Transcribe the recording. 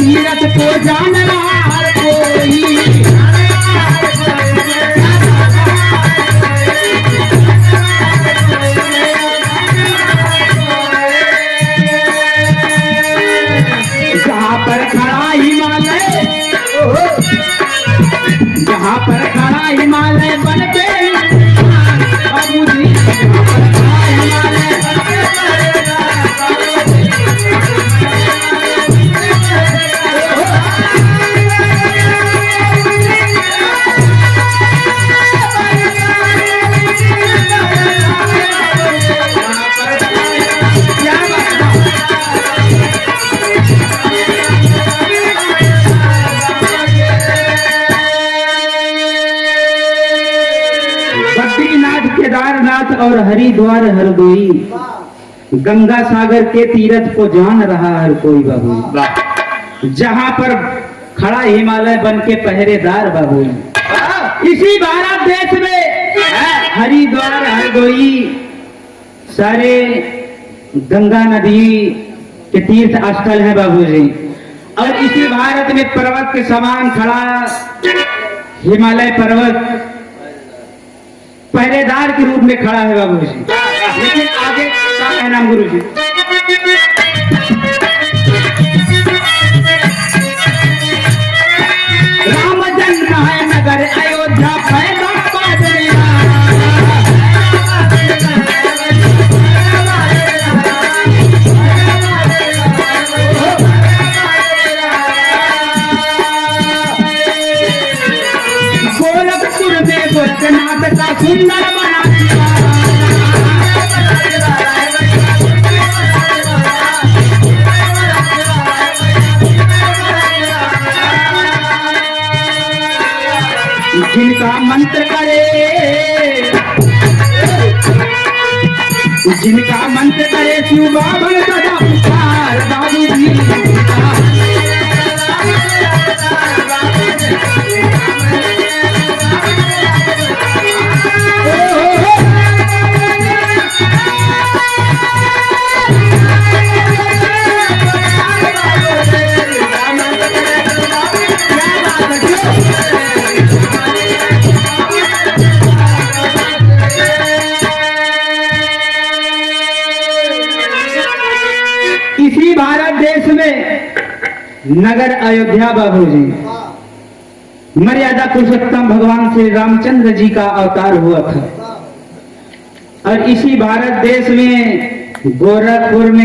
तीरथ को जान रहा हर कोई। जहाँ पर खड़ा हिमालय, जहाँ पर खड़ा हिमालय बन के बाबूजी, जहाँ पर खड़ा हिमालय बन के बद्रीनाथ, केदारनाथ और हरिद्वार हरदोई, गंगा सागर के तीरथ को जान रहा हर कोई बाबू। जहाँ पर खड़ा हिमालय बन के पहरेदार बाबू। इसी भारत देश में हरिद्वार हरदोई सारे गंगा नदी के तीर्थ स्थल है बाबूजी। और इसी भारत में पर्वत के समान खड़ा हिमालय पर्वत पहरेदार के रूप में खड़ा है बाबूजी। लेकिन आगे क्या है नाम गुरुजी? राम जन्म है नगर अयोध्या पैदा पादरिया। गोरखपुर में गोरखनाथ का सुंदर बना दिया। जिनका मंत्र करे, जिनका मंत्र करे शिव बाबा सदा पुकार बाबूजी। इसी भारत देश में नगर अयोध्या बाबूजी मर्यादा पुरुषोत्तम भगवान श्री रामचंद्र जी का अवतार हुआ था। और इसी भारत देश में गोरखपुर में